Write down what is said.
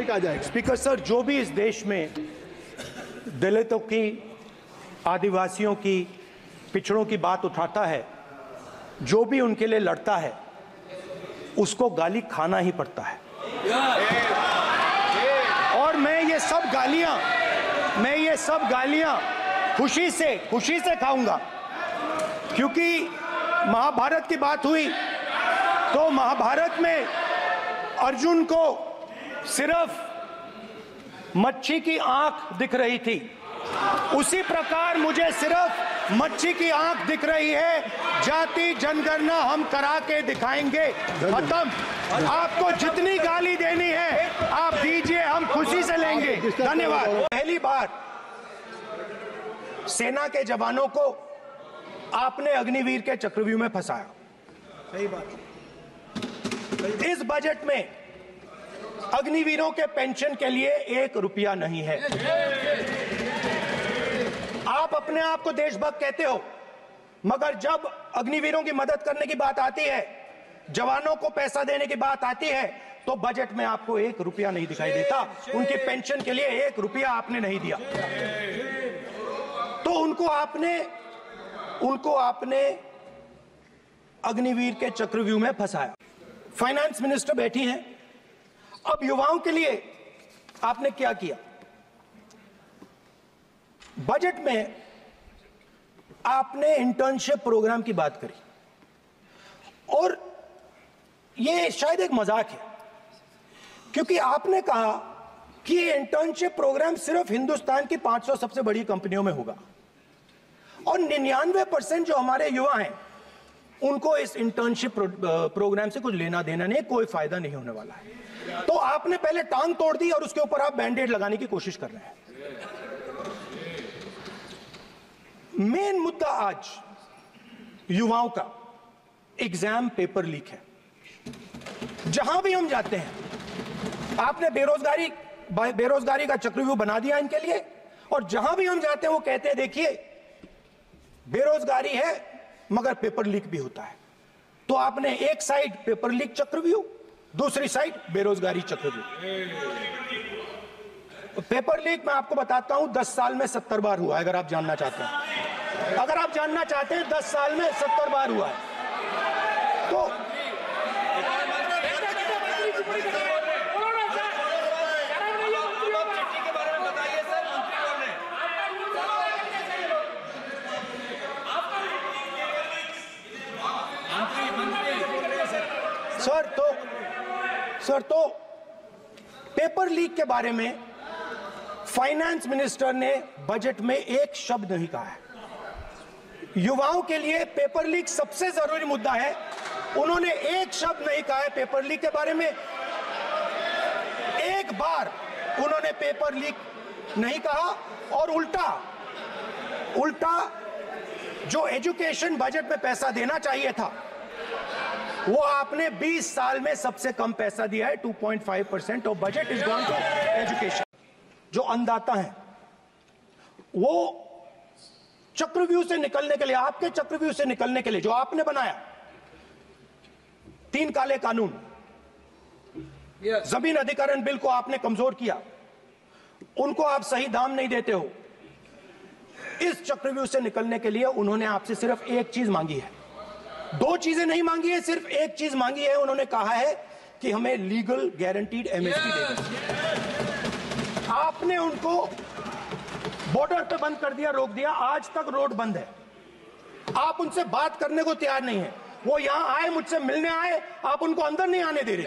Speaker sir, जो भी इस देश में दलितों की, आदिवासियों की, पिछड़ों की बात उठाता है, जो भी उनके लिए लड़ता है, उसको गाली खाना ही पड़ता है। और मैं ये सब गालियां खुशी से खाऊंगा, क्योंकि महाभारत की बात हुई तो महाभारत में अर्जुन को सिर्फ मच्छी की आंख दिख रही थी, उसी प्रकार मुझे सिर्फ मच्छी की आंख दिख रही है। जाति जनगणना हम करा के दिखाएंगे, खत्म। आपको जितनी गाली देनी है आप दीजिए, हम खुशी से लेंगे। धन्यवाद। पहली बार सेना के जवानों को आपने अग्निवीर के चक्रव्यूह में फंसाया। सही बात। इस बजट में अग्निवीरों के पेंशन के लिए 1 रुपया नहीं है। आप अपने आप को देशभक्त कहते हो, मगर जब अग्निवीरों की मदद करने की बात आती है, जवानों को पैसा देने की बात आती है, तो बजट में आपको 1 रुपया नहीं दिखाई देता। उनकी पेंशन के लिए 1 रुपया आपने नहीं दिया, तो उनको आपने अग्निवीर के चक्रव्यूह में फंसाया। फाइनेंस मिनिस्टर बैठी हैं। अब युवाओं के लिए आपने क्या किया? बजट में आपने इंटर्नशिप प्रोग्राम की बात करी, और यह शायद एक मजाक है, क्योंकि आपने कहा कि ये इंटर्नशिप प्रोग्राम सिर्फ हिंदुस्तान की 500 सबसे बड़ी कंपनियों में होगा, और 99% जो हमारे युवा हैं उनको इस इंटर्नशिप प्रोग्राम से कुछ लेना देना नहीं, कोई फायदा नहीं होने वाला है। तो आपने पहले टांग तोड़ दी और उसके ऊपर आप बैंडेड लगाने की कोशिश कर रहे हैं। मेन मुद्दा आज युवाओं का एग्जाम पेपर लीक है। जहां भी हम जाते हैं, आपने बेरोजगारी का चक्रव्यूह बना दिया इनके लिए, और जहां भी हम जाते हैं वो कहते हैं देखिए बेरोजगारी है मगर पेपर लीक भी होता है। तो आपने एक साइड पेपर लीक चक्रव्यूह, दूसरी साइड बेरोजगारी चक्रव्यूह। पेपर लीक मैं आपको बताता हूं 10 साल में 70 बार हुआ है। अगर आप जानना चाहते हैं 10 साल में 70 बार हुआ है। तो सर तो पेपर लीक के बारे में फाइनेंस मिनिस्टर ने बजट में एक शब्द नहीं कहा है। युवाओं के लिए पेपर लीक सबसे जरूरी मुद्दा है, उन्होंने एक शब्द नहीं कहा है पेपर लीक के बारे में। एक बार उन्होंने पेपर लीक नहीं कहा, और उल्टा जो एजुकेशन बजट में पैसा देना चाहिए था वो आपने 20 साल में सबसे कम पैसा दिया है। 2.5% of budget is gone to education. जो अन्नदाता हैं वो चक्रव्यूह से निकलने के लिए, आपके चक्रव्यूह से निकलने के लिए जो आपने बनाया 3 काले कानून, जमीन अधिग्रहण बिल को आपने कमजोर किया, उनको आप सही दाम नहीं देते हो। इस चक्रव्यूह से निकलने के लिए उन्होंने आपसे सिर्फ एक चीज मांगी है, 2 चीजें नहीं मांगी है, सिर्फ एक चीज मांगी है। उन्होंने कहा है कि हमें लीगल गारंटीड एमएसपी दे दें। आपने उनको बॉर्डर पे बंद कर दिया, रोक दिया। आज तक रोड बंद है। आप उनसे बात करने को तैयार नहीं है। वो यहां आए, मुझसे मिलने आए, आप उनको अंदर नहीं आने दे रहे।